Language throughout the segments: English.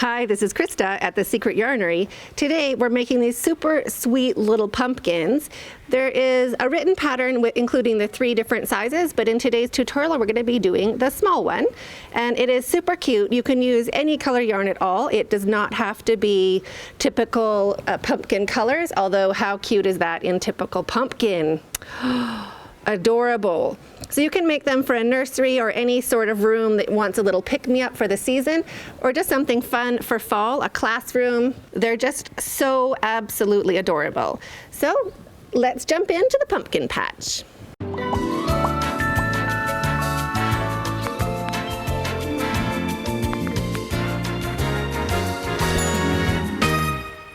Hi, this is Krista at the Secret Yarnery. Today we're making these super sweet little pumpkins. There is a written pattern including the 3 different sizes, but in today's tutorial we're going to be doing the small one. And it is super cute. You can use any color yarn at all. It does not have to be typical pumpkin colors, although how cute is that in typical pumpkin? Adorable. So you can make them for a nursery or any sort of room that wants a little pick-me-up for the season, or just something fun for fall, a classroom. They're just so absolutely adorable. So let's jump into the pumpkin patch.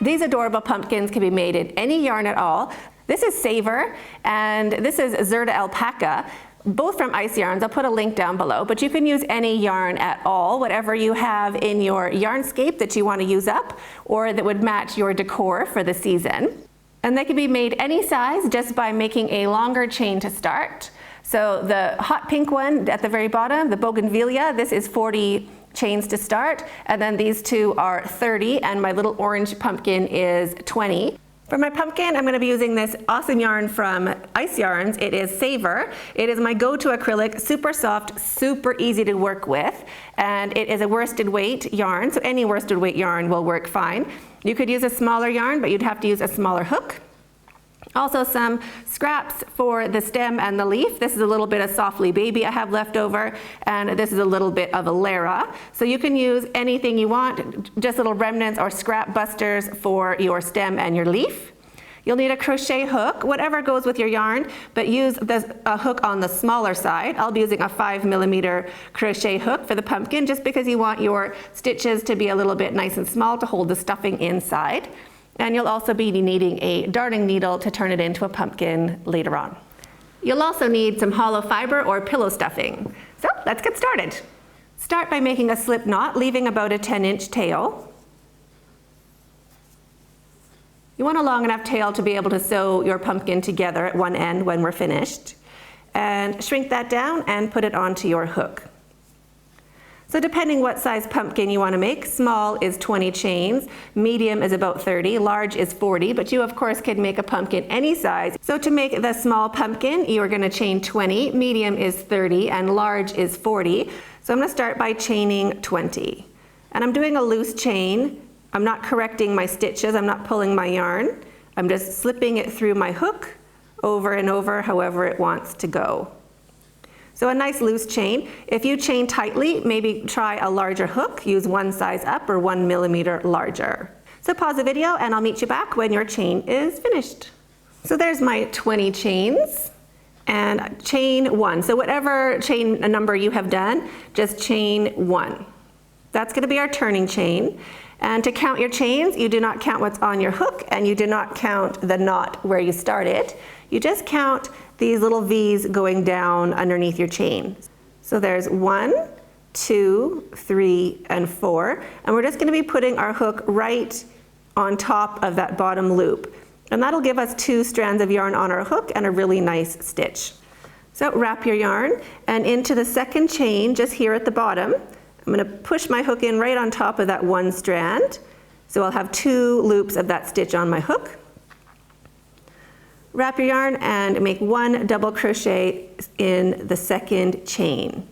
These adorable pumpkins can be made in any yarn at all. This is Savor, and this is Zerda Alpaca, both from Ice Yarns. I'll put a link down below, but you can use any yarn at all, whatever you have in your yarnscape that you want to use up, or that would match your decor for the season. And they can be made any size just by making a longer chain to start. So the hot pink one at the very bottom, the Bougainvillea, this is 40 chains to start, and then these 2 are 30, and my little orange pumpkin is 20. For my pumpkin, I'm going to be using this awesome yarn from Ice Yarns. It is Savor. It is my go-to acrylic, super soft, super easy to work with, and it is a worsted weight yarn, so any worsted weight yarn will work fine. You could use a smaller yarn, but you'd have to use a smaller hook. Also some scraps for the stem and the leaf. This is a little bit of Softly Baby I have left over, and this is a little bit of a Lara. So you can use anything you want, just little remnants or scrap busters for your stem and your leaf. You'll need a crochet hook, whatever goes with your yarn, but use a hook on the smaller side. I'll be using a 5mm crochet hook for the pumpkin, just because you want your stitches to be a little bit nice and small to hold the stuffing inside. And you'll also be needing a darning needle to turn it into a pumpkin later on. You'll also need some hollow fiber or pillow stuffing. So let's get started. Start by making a slip knot, leaving about a 10-inch tail. You want a long enough tail to be able to sew your pumpkin together at one end when we're finished. And shrink that down and put it onto your hook. So depending what size pumpkin you want to make, small is 20 chains, medium is about 30, large is 40, but you of course can make a pumpkin any size. So to make the small pumpkin, you are going to chain 20, medium is 30, and large is 40. So I'm going to start by chaining 20. And I'm doing a loose chain. I'm not correcting my stitches, I'm not pulling my yarn. I'm just slipping it through my hook over and over however it wants to go. So a nice loose chain. If you chain tightly, maybe try a larger hook. Use 1 size up or 1mm larger. So pause the video and I'll meet you back when your chain is finished. So there's my 20 chains and chain 1. So whatever chain number you have done, just chain 1. That's going to be our turning chain. And to count your chains, you do not count what's on your hook and you do not count the knot where you started. You just count these little V's going down underneath your chain. So there's 1, 2, 3, and 4. And we're just going to be putting our hook right on top of that bottom loop. And that'll give us 2 strands of yarn on our hook and a really nice stitch. So wrap your yarn and into the second chain just here at the bottom. I'm going to push my hook in right on top of that 1 strand. So I'll have 2 loops of that stitch on my hook. Wrap your yarn and make 1 double crochet in the second chain.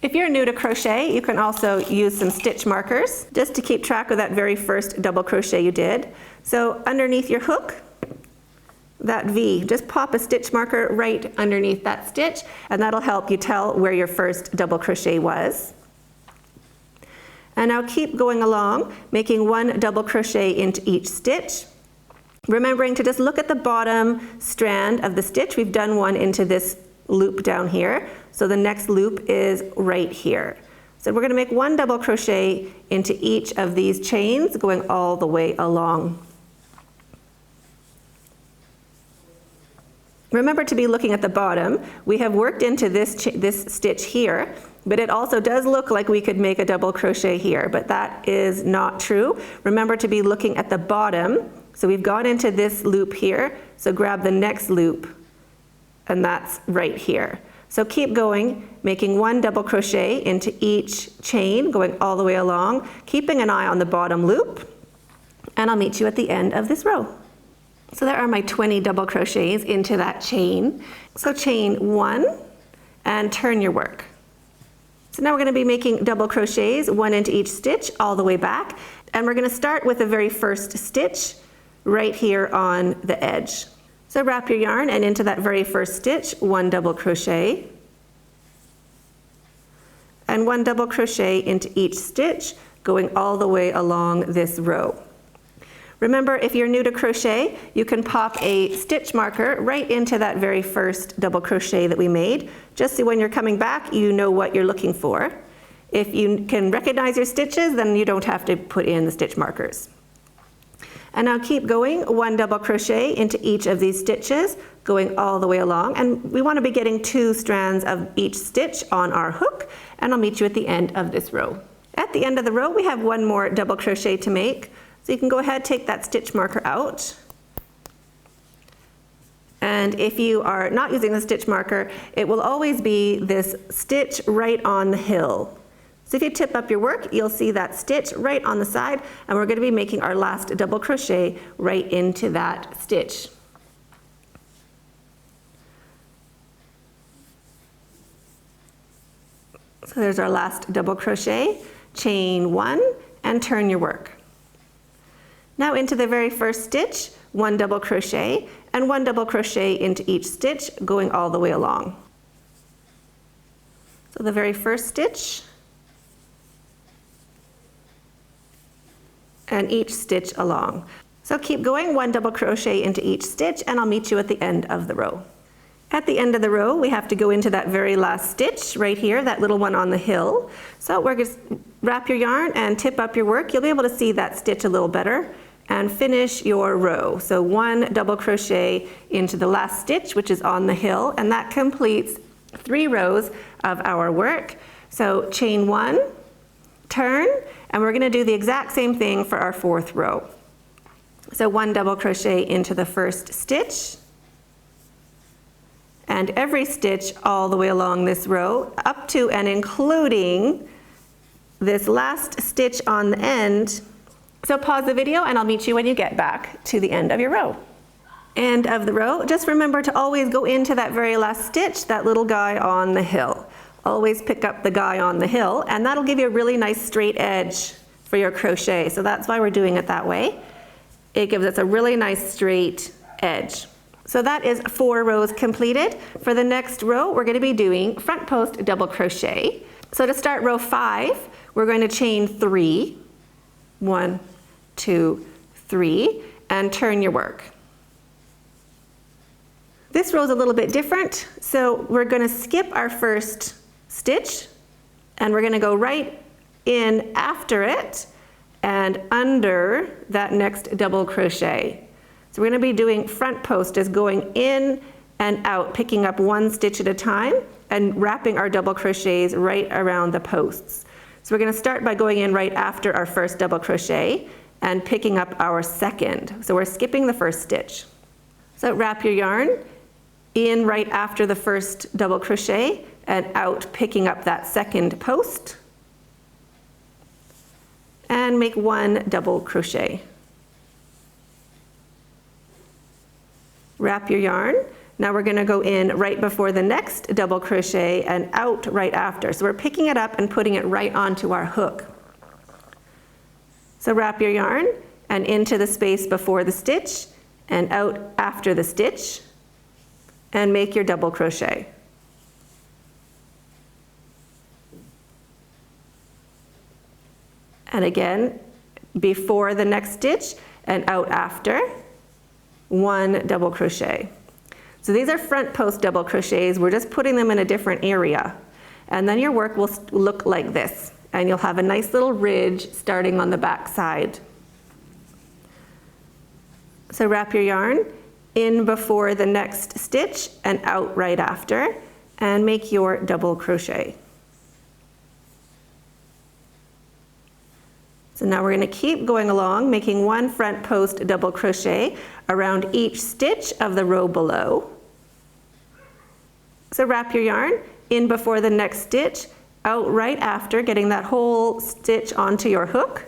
If you're new to crochet, you can also use some stitch markers just to keep track of that very first double crochet you did. So underneath your hook, that V, just pop a stitch marker right underneath that stitch, and that'll help you tell where your first double crochet was. And now keep going along, making 1 double crochet into each stitch. Remembering to just look at the bottom strand of the stitch. We've done 1 into this loop down here, so the next loop is right here. So we're going to make 1 double crochet into each of these chains, going all the way along. Remember to be looking at the bottom. We have worked into this stitch here, but it also does look like we could make a double crochet here, but that is not true. Remember to be looking at the bottom. So we've gone into this loop here, so grab the next loop, and that's right here. So keep going, making 1 double crochet into each chain, going all the way along, keeping an eye on the bottom loop, and I'll meet you at the end of this row. So there are my 20 double crochets into that chain. So chain 1 and turn your work. So now we're going to be making double crochets, 1 into each stitch all the way back, and we're going to start with the very first stitch right here on the edge. So wrap your yarn and into that very first stitch, 1 double crochet, and 1 double crochet into each stitch, going all the way along this row. Remember, if you're new to crochet, you can pop a stitch marker right into that very first double crochet that we made, just so when you're coming back, you know what you're looking for. If you can recognize your stitches, then you don't have to put in the stitch markers. And now keep going, 1 double crochet into each of these stitches, going all the way along. And we want to be getting 2 strands of each stitch on our hook, and I'll meet you at the end of this row. At the end of the row, we have 1 more double crochet to make. So you can go ahead, take that stitch marker out. And if you are not using the stitch marker, it will always be this stitch right on the hill. So if you tip up your work, you'll see that stitch right on the side, and we're going to be making our last double crochet right into that stitch. So there's our last double crochet, chain 1, and turn your work. Now into the very first stitch, 1 double crochet, and 1 double crochet into each stitch, going all the way along. So the very first stitch, and each stitch along. So keep going, 1 double crochet into each stitch, and I'll meet you at the end of the row. At the end of the row, we have to go into that very last stitch right here, that little one on the hill. So we're going to wrap your yarn and tip up your work. You'll be able to see that stitch a little better, and finish your row. So 1 double crochet into the last stitch, which is on the hill, and that completes 3 rows of our work. So chain 1, turn, and we're going to do the exact same thing for our 4th row. So 1 double crochet into the first stitch, and every stitch all the way along this row, up to and including this last stitch on the end. So pause the video and I'll meet you when you get back to the end of your row. End of the row. Just remember to always go into that very last stitch, that little guy on the hill. Always pick up the guy on the hill, and that'll give you a really nice straight edge for your crochet. So that's why we're doing it that way. It gives us a really nice straight edge. So that is 4 rows completed. For the next row, we're going to be doing front post double crochet. So to start row 5, we're going to chain 3, 1, 2, 3, and turn your work. This row is a little bit different, so we're going to skip our first stitch, and we're going to go right in after it and under that next double crochet. So we're going to be doing front post as going in and out, picking up 1 stitch at a time and wrapping our double crochets right around the posts. So we're going to start by going in right after our first double crochet and picking up our second. So we're skipping the first stitch. So wrap your yarn in right after the first double crochet and out, picking up that second post, and make 1 double crochet. Wrap your yarn. Now we're going to go in right before the next double crochet and out right after. So we're picking it up and putting it right onto our hook. So wrap your yarn and into the space before the stitch and out after the stitch, and make your double crochet. And again, before the next stitch and out after, 1 double crochet. So these are front post double crochets. We're just putting them in a different area. And then your work will look like this. And you'll have a nice little ridge starting on the back side. So wrap your yarn in before the next stitch and out right after, and make your double crochet. So now we're going to keep going along, making 1 front post double crochet around each stitch of the row below. So wrap your yarn in before the next stitch, out right after, getting that whole stitch onto your hook,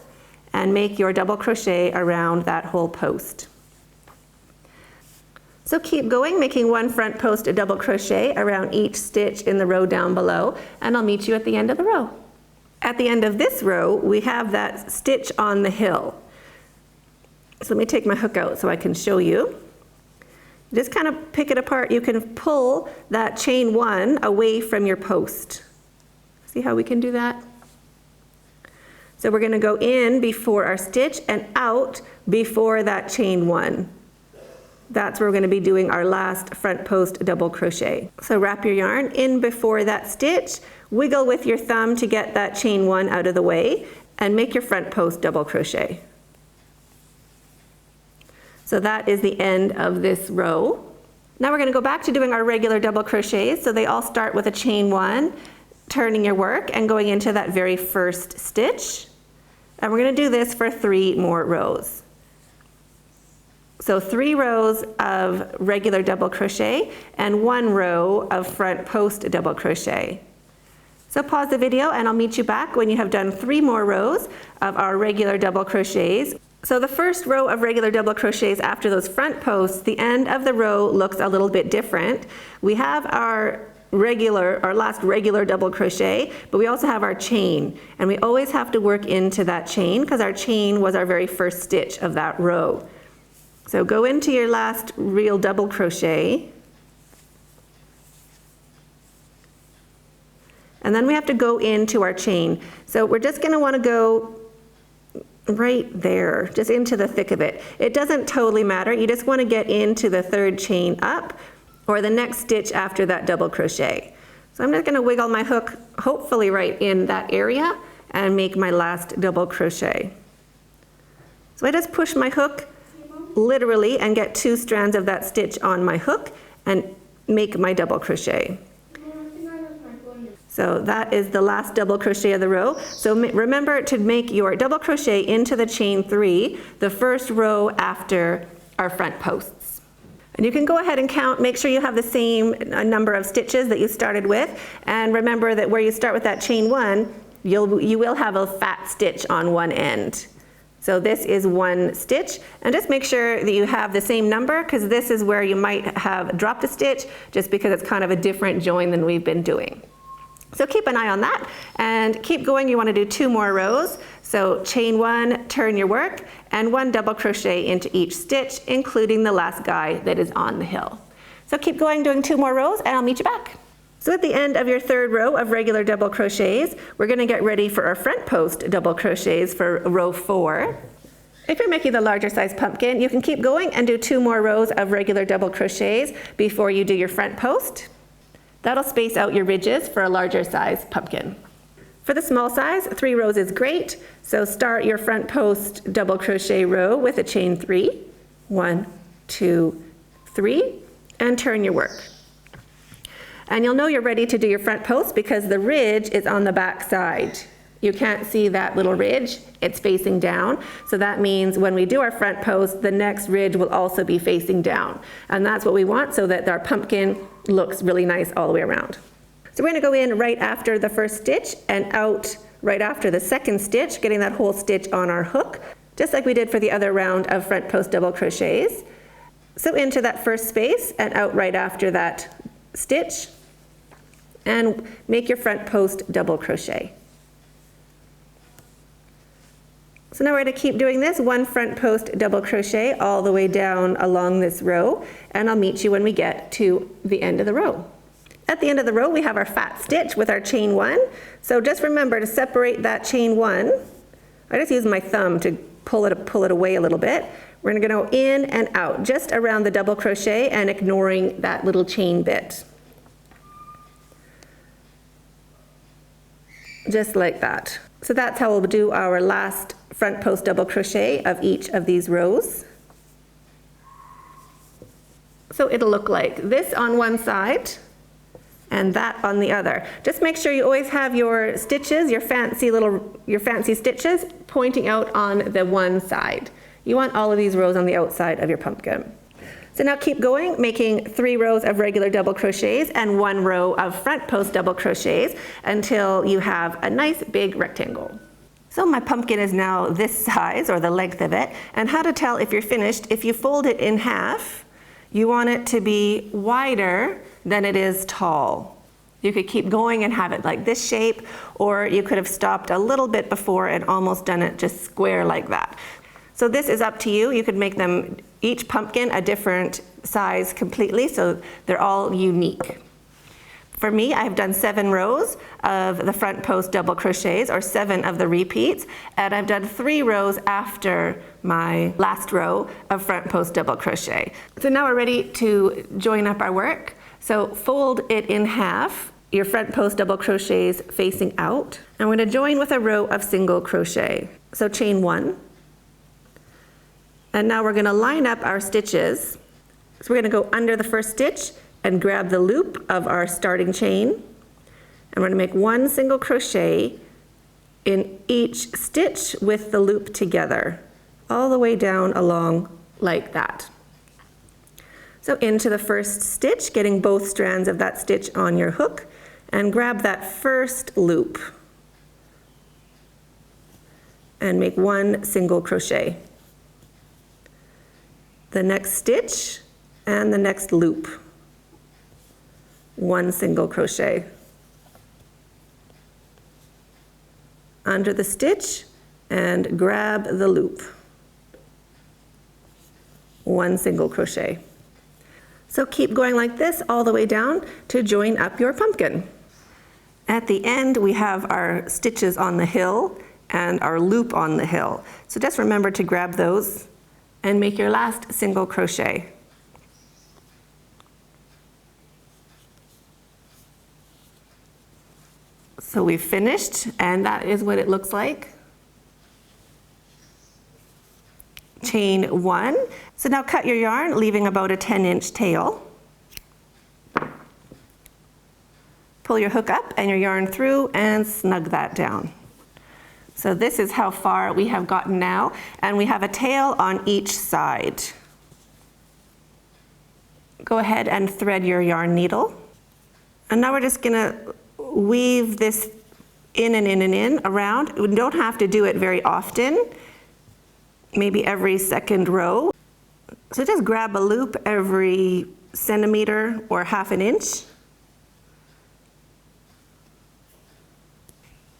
and make your double crochet around that whole post. So keep going, making one front post a double crochet around each stitch in the row down below, and I'll meet you at the end of the row. At the end of this row, we have that stitch on the hill. So let me take my hook out so I can show you. Just kind of pick it apart. You can pull that chain 1 away from your post. See how we can do that? So we're going to go in before our stitch and out before that chain 1. That's where we're going to be doing our last front post double crochet. So wrap your yarn in before that stitch, wiggle with your thumb to get that chain 1 out of the way, and make your front post double crochet. So that is the end of this row. Now we're going to go back to doing our regular double crochets. So they all start with a chain 1, turning your work and going into that very first stitch. And we're going to do this for 3 more rows. So 3 rows of regular double crochet and 1 row of front post double crochet. So pause the video and I'll meet you back when you have done 3 more rows of our regular double crochets. So the first row of regular double crochets after those front posts, the end of the row looks a little bit different. We have our last regular double crochet, but we also have our chain, and we always have to work into that chain because our chain was our very first stitch of that row. So go into your last real double crochet, and then we have to go into our chain. So we're just going to want to go right there, just into the thick of it. It doesn't totally matter. You just want to get into the 3rd chain up or the next stitch after that double crochet. So I'm just going to wiggle my hook hopefully right in that area and make my last double crochet. So I just push my hook literally and get 2 strands of that stitch on my hook and make my double crochet. So that is the last double crochet of the row. So remember to make your double crochet into the chain 3, the first row after our front posts. And you can go ahead and count, make sure you have the same number of stitches that you started with, and remember that where you start with that chain 1, you will have a fat stitch on one end. So this is 1 stitch, and just make sure that you have the same number, because this is where you might have dropped a stitch just because it's kind of a different join than we've been doing. So keep an eye on that and keep going. You want to do 2 more rows. So chain 1, turn your work, and 1 double crochet into each stitch, including the last guy that is on the hill. So keep going, doing 2 more rows, and I'll meet you back. So at the end of your 3rd row of regular double crochets, we're going to get ready for our front post double crochets for row 4. If you're making the larger size pumpkin, you can keep going and do 2 more rows of regular double crochets before you do your front post. That'll space out your ridges for a larger size pumpkin. For the small size, 3 rows is great. So start your front post double crochet row with a chain 3. 1, 2, 3, and turn your work. And you'll know you're ready to do your front post because the ridge is on the back side. You can't see that little ridge, it's facing down. So that means when we do our front post, the next ridge will also be facing down. And that's what we want so that our pumpkin looks really nice all the way around. So we're going to go in right after the first stitch and out right after the second stitch, getting that whole stitch on our hook, just like we did for the other round of front post double crochets. So into that first space and out right after that stitch, and make your front post double crochet. So now we're going to keep doing this, 1 front post double crochet all the way down along this row, and I'll meet you when we get to the end of the row. At the end of the row, we have our fat stitch with our chain 1. So just remember to separate that chain 1. I just use my thumb to pull it away a little bit. We're going to go in and out, just around the double crochet and ignoring that little chain bit. Just like that. So that's how we'll do our last front post double crochet of each of these rows. So it'll look like this on one side and that on the other. Just make sure you always have your stitches, your fancy stitches pointing out on the one side. You want all of these rows on the outside of your pumpkin. So now keep going, making 3 rows of regular double crochets and 1 row of front post double crochets until you have a nice big rectangle. So my pumpkin is now this size, or the length of it, and how to tell if you're finished: if you fold it in half, you want it to be wider than it is tall. You could keep going and have it like this shape, or you could have stopped a little bit before and almost done it just square like that. So this is up to you. You could make them, each pumpkin, a different size completely, so they're all unique. For me, I've done 7 rows of the front post double crochets, or 7 of the repeats, and I've done 3 rows after my last row of front post double crochet. So now we're ready to join up our work. So fold it in half, your front post double crochets facing out, and we're going to join with a row of single crochet. So chain 1. And now we're going to line up our stitches. So we're going to go under the first stitch and grab the loop of our starting chain. And we're going to make 1 single crochet in each stitch with the loop together, all the way down along like that. So into the first stitch, getting both strands of that stitch on your hook, and grab that first loop and make 1 single crochet. The next stitch and the next loop, 1 single crochet. Under the stitch and grab the loop, 1 single crochet. So keep going like this all the way down to join up your pumpkin. At the end, we have our stitches on the hill and our loop on the hill. So just remember to grab those and make your last single crochet. So we've finished, and that is what it looks like. Chain 1. So now cut your yarn, leaving about a 10-inch tail. Pull your hook up and your yarn through and snug that down. So this is how far we have gotten now, and we have a tail on each side. Go ahead and thread your yarn needle. And now we're just gonna weave this in and in and in around. We don't have to do it very often, maybe every second row. So just grab a loop every centimeter or half an inch.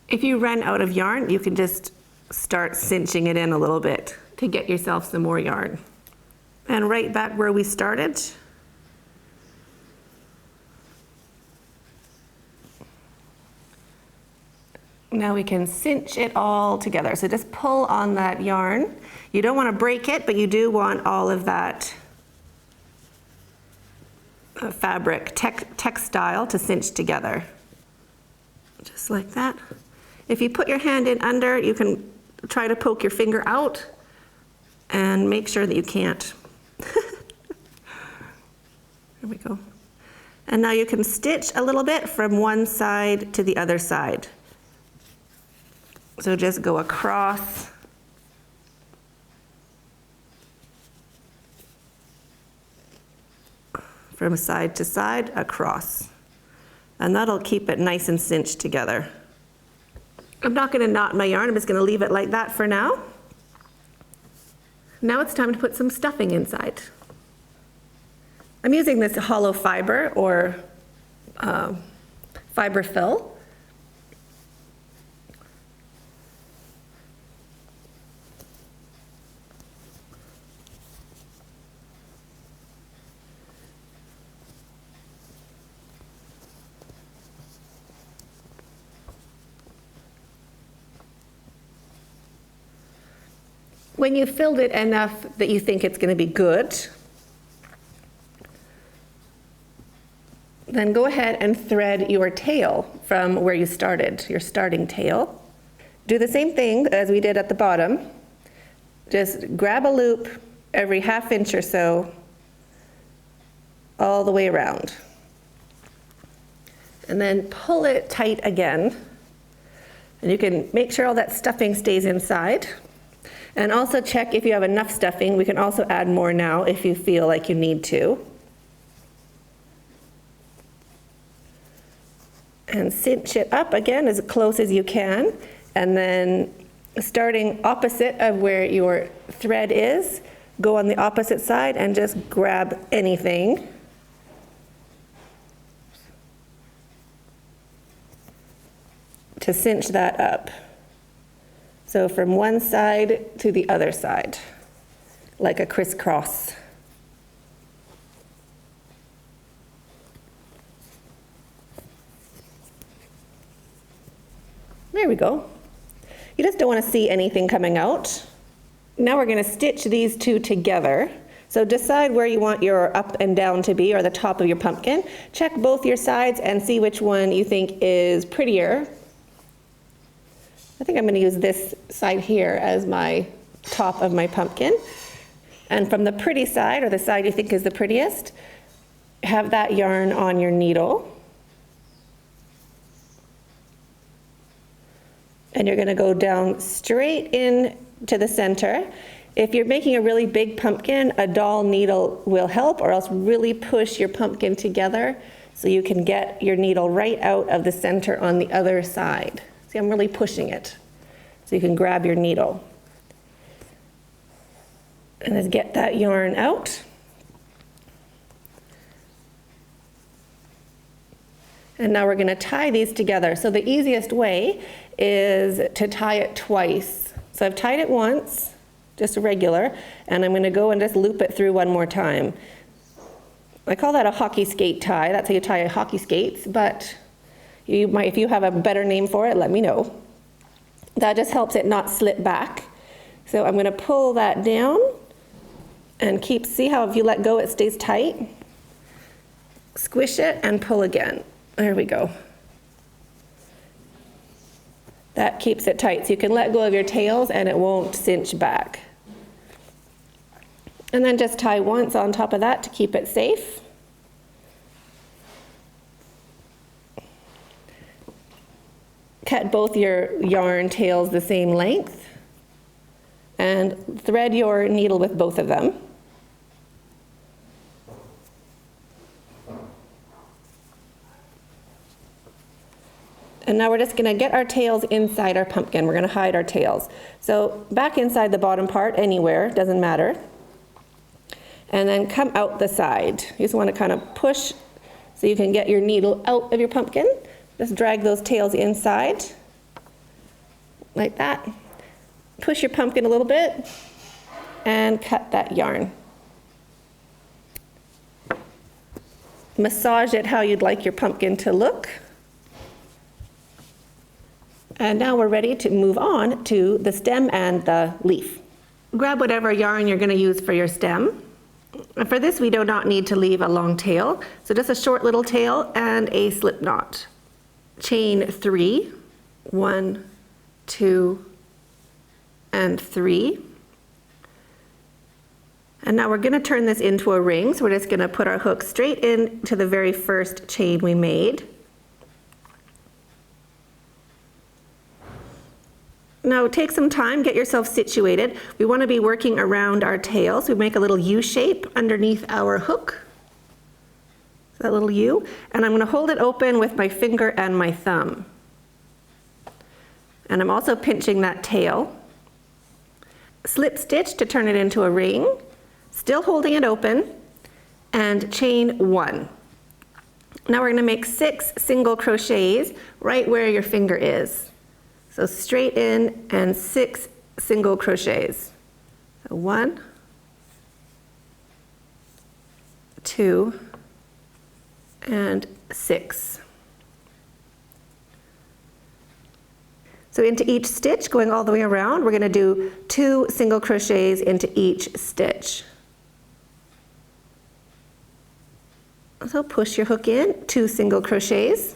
If you run out of yarn, you can just start cinching it in a little bit to get yourself some more yarn. And right back where we started. Now we can cinch it all together. So just pull on that yarn. You don't want to break it, but you do want all of that fabric, textile to cinch together. Just like that. If you put your hand in under, you can try to poke your finger out and make sure that you can't. There we go. And now you can stitch a little bit from one side to the other side. So just go across. From side to side, across. And that'll keep it nice and cinched together. I'm not going to knot my yarn, I'm just going to leave it like that for now. Now it's time to put some stuffing inside. I'm using this hollow fiber or fiber fill. When you've filled it enough that you think it's going to be good, then go ahead and thread your tail from where you started, your starting tail. Do the same thing as we did at the bottom. Just grab a loop every half inch or so, all the way around. And then pull it tight again. And you can make sure all that stuffing stays inside. And also check if you have enough stuffing. We can also add more now if you feel like you need to. And cinch it up again as close as you can. And then starting opposite of where your thread is, go on the opposite side and just grab anything. To cinch that up. So from one side to the other side, like a crisscross. There we go. You just don't want to see anything coming out. Now we're going to stitch these two together. So decide where you want your up and down to be, or the top of your pumpkin. Check both your sides and see which one you think is prettier. I think I'm going to use this side here as my top of my pumpkin. And from the pretty side, or the side you think is the prettiest, have that yarn on your needle. And you're going to go down straight in to the center. If you're making a really big pumpkin, a doll needle will help, or else really push your pumpkin together so you can get your needle right out of the center on the other side. See, I'm really pushing it so you can grab your needle. And just get that yarn out. And now we're going to tie these together. So the easiest way is to tie it twice. So I've tied it once, just a regular, and I'm going to go and just loop it through one more time. I call that a hockey skate tie. That's how you tie hockey skates, but you might, if you have a better name for it, let me know. That just helps it not slip back. So I'm going to pull that down and see how if you let go it stays tight? Squish it and pull again. There we go. That keeps it tight. So you can let go of your tails and it won't cinch back. And then just tie once on top of that to keep it safe. Cut both your yarn tails the same length and thread your needle with both of them. And now we're just going to get our tails inside our pumpkin. We're going to hide our tails. So back inside the bottom part, anywhere, doesn't matter. And then come out the side. You just want to kind of push so you can get your needle out of your pumpkin. Just drag those tails inside, like that. Push your pumpkin a little bit and cut that yarn. Massage it how you'd like your pumpkin to look. And now we're ready to move on to the stem and the leaf. Grab whatever yarn you're going to use for your stem. And for this, we do not need to leave a long tail. So just a short little tail and a slip knot. Chain 3, 1, 2, and 3. And now we're going to turn this into a ring. So we're just going to put our hook straight into the very first chain we made. Now take some time, get yourself situated. We want to be working around our tail, so we make a little U shape underneath our hook. That little U. And I'm going to hold it open with my finger and my thumb. And I'm also pinching that tail. Slip stitch to turn it into a ring, still holding it open, and chain 1. Now we're going to make 6 single crochets right where your finger is. So straight in and 6 single crochets. So 1, 2, and 6. So into each stitch, going all the way around, we're going to do 2 single crochets into each stitch. So push your hook in, 2 single crochets.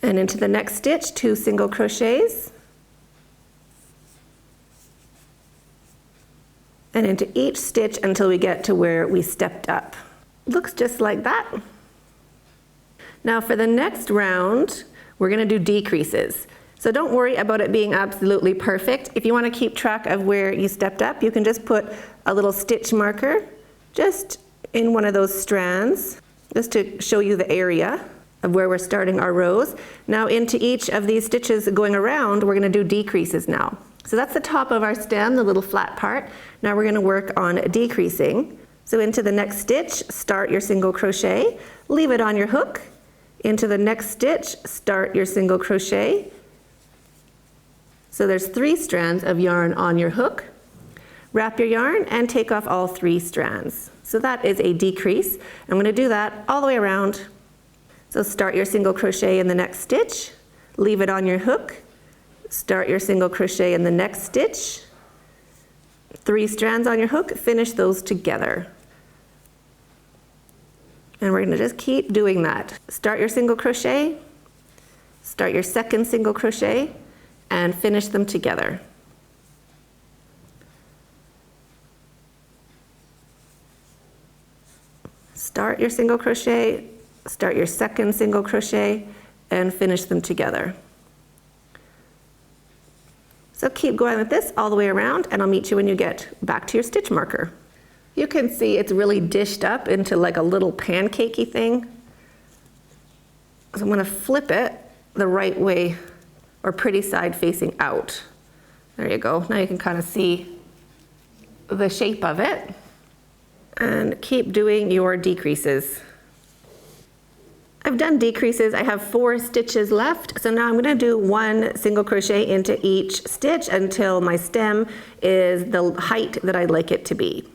And into the next stitch, 2 single crochets. And into each stitch until we get to where we stepped up. Looks just like that. Now for the next round, we're going to do decreases. So don't worry about it being absolutely perfect. If you want to keep track of where you stepped up, you can just put a little stitch marker just in one of those strands, just to show you the area of where we're starting our rows. Now into each of these stitches going around, we're going to do decreases now. So that's the top of our stem, the little flat part. Now we're going to work on decreasing. So into the next stitch, start your single crochet, leave it on your hook. Into the next stitch, start your single crochet. So there's 3 strands of yarn on your hook. Wrap your yarn and take off all 3 strands. So that is a decrease. I'm going to do that all the way around. So start your single crochet in the next stitch, leave it on your hook, start your single crochet in the next stitch, 3 strands on your hook, finish those together. And we're going to just keep doing that. Start your single crochet, start your second single crochet, and finish them together. Start your single crochet, start your second single crochet, and finish them together. So keep going with this all the way around, and I'll meet you when you get back to your stitch marker. You can see it's really dished up into like a little pancakey thing. So I'm going to flip it the right way, or pretty side facing out. There you go. Now you can kind of see the shape of it. And keep doing your decreases. I've done decreases. I have 4 stitches left. So now I'm going to do 1 single crochet into each stitch until my stem is the height that I'd like it to be.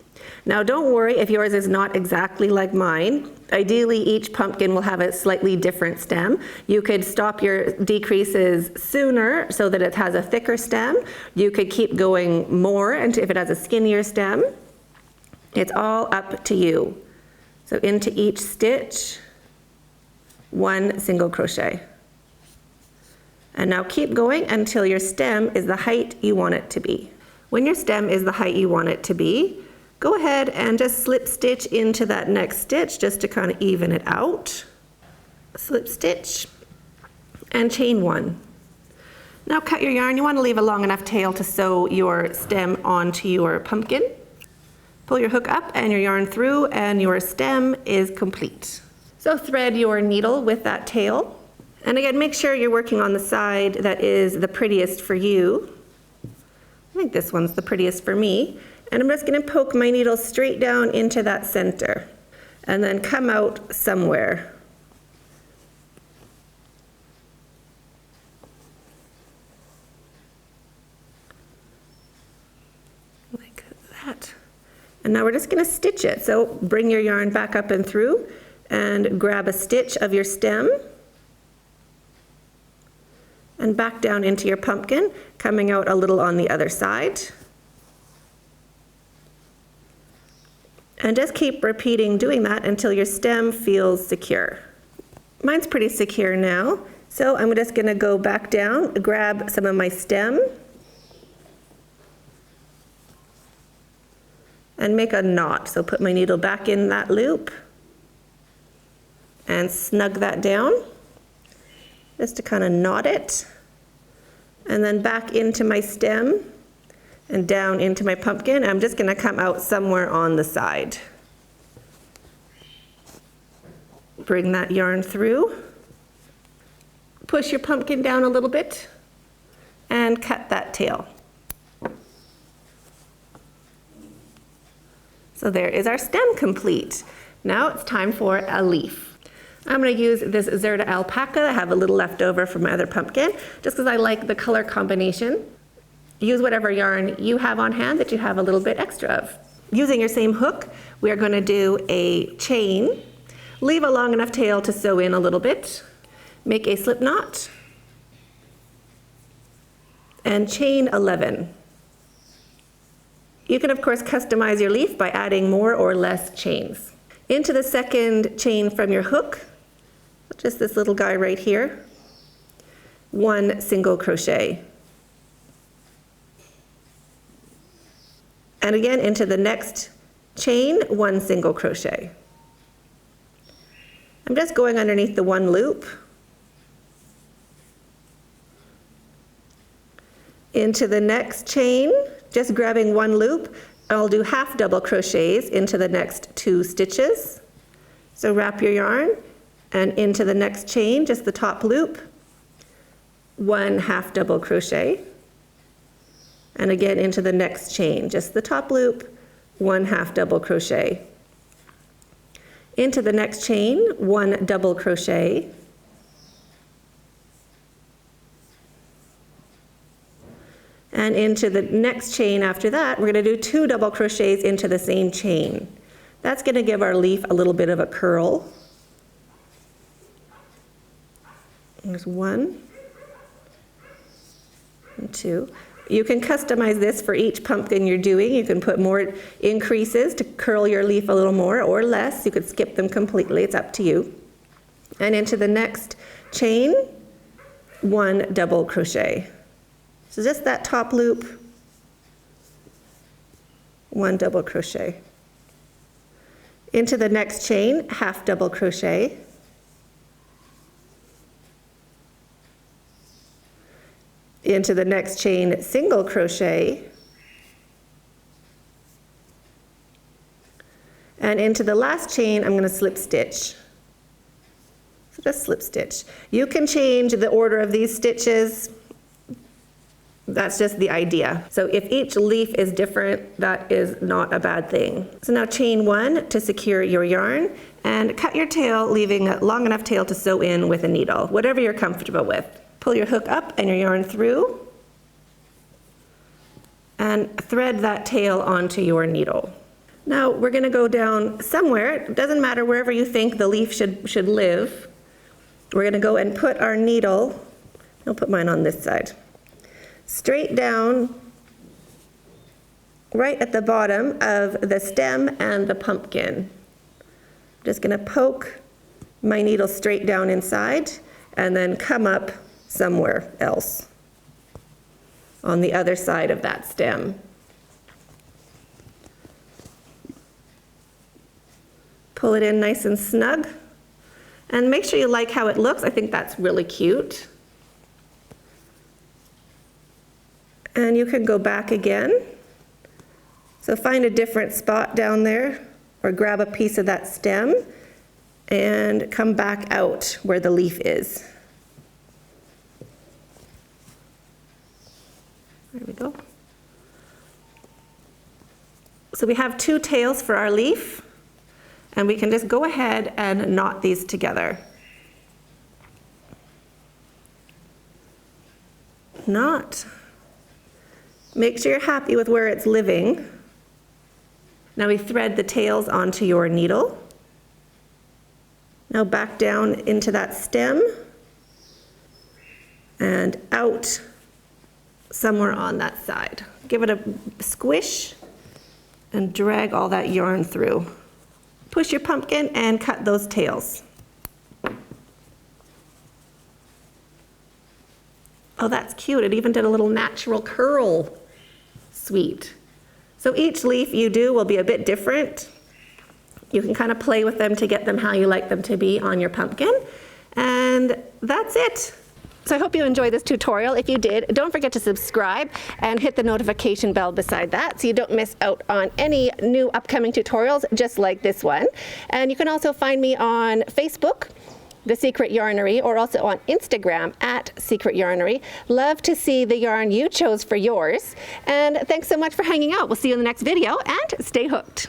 Now don't worry if yours is not exactly like mine. Ideally each pumpkin will have a slightly different stem. You could stop your decreases sooner so that it has a thicker stem. You could keep going more and if it has a skinnier stem. It's all up to you. So into each stitch, 1 single crochet. And now keep going until your stem is the height you want it to be. When your stem is the height you want it to be, go ahead and just slip stitch into that next stitch just to kind of even it out. Slip stitch and chain 1. Now cut your yarn. You want to leave a long enough tail to sew your stem onto your pumpkin. Pull your hook up and your yarn through and your stem is complete. So thread your needle with that tail. And again, make sure you're working on the side that is the prettiest for you. I think this one's the prettiest for me. And I'm just going to poke my needle straight down into that center and then come out somewhere. Like that. And now we're just going to stitch it. So bring your yarn back up and through and grab a stitch of your stem and back down into your pumpkin, coming out a little on the other side. And just keep repeating doing that until your stem feels secure. Mine's pretty secure now, so I'm just going to go back down, grab some of my stem, and make a knot. So put my needle back in that loop and snug that down just to kind of knot it, and then back into my stem and down into my pumpkin. I'm just going to come out somewhere on the side. Bring that yarn through, push your pumpkin down a little bit, and cut that tail. So there is our stem complete. Now it's time for a leaf. I'm going to use this Zerda alpaca. I have a little left over from my other pumpkin, just because I like the color combination. Use whatever yarn you have on hand that you have a little bit extra of. Using your same hook, we are going to do a chain. Leave a long enough tail to sew in a little bit. Make a slip knot. And chain 11. You can of course customize your leaf by adding more or less chains. Into the second chain from your hook, just this little guy right here, 1 single crochet. And again into the next chain, 1 single crochet. I'm just going underneath the 1 loop into the next chain, just grabbing one loop. I'll do half double crochets into the next 2 stitches. So wrap your yarn and into the next chain, just the top loop, 1 half double crochet. And again into the next chain, just the top loop, 1 half double crochet. Into the next chain, 1 double crochet. And into the next chain after that, we're going to do 2 double crochets into the same chain. That's going to give our leaf a little bit of a curl. There's 1 and 2. You can customize this for each pumpkin you're doing. You can put more increases to curl your leaf a little more or less. You could skip them completely, it's up to you. And into the next chain, 1 double crochet. So just that top loop, 1 double crochet. Into the next chain, half double crochet. Into the next chain, single crochet. And into the last chain, I'm going to slip stitch. So just slip stitch. You can change the order of these stitches. That's just the idea. So if each leaf is different, that is not a bad thing. So now chain 1 to secure your yarn and cut your tail, leaving a long enough tail to sew in with a needle, whatever you're comfortable with. Pull your hook up and your yarn through and thread that tail onto your needle. Now we're going to go down somewhere. It doesn't matter, wherever you think the leaf should live. We're going to go and put our needle, I'll put mine on this side, straight down right at the bottom of the stem and the pumpkin. I'm just going to poke my needle straight down inside and then come up somewhere else on the other side of that stem. Pull it in nice and snug and make sure you like how it looks. I think that's really cute. And you can go back again. So find a different spot down there or grab a piece of that stem and come back out where the leaf is. There we go. So we have 2 tails for our leaf, and we can just go ahead and knot these together. Knot. Make sure you're happy with where it's living. Now we thread the tails onto your needle. Now back down into that stem and out somewhere on that side. Give it a squish and drag all that yarn through. Push your pumpkin and cut those tails. Oh, that's cute. It even did a little natural curl. Sweet. So each leaf you do will be a bit different. You can kind of play with them to get them how you like them to be on your pumpkin. And that's it. So I hope you enjoyed this tutorial. If you did, don't forget to subscribe and hit the notification bell beside that so you don't miss out on any new upcoming tutorials just like this one. And you can also find me on Facebook, The Secret Yarnery, or also on Instagram at Secret Yarnery. Love to see the yarn you chose for yours. And thanks so much for hanging out. We'll see you in the next video and stay hooked.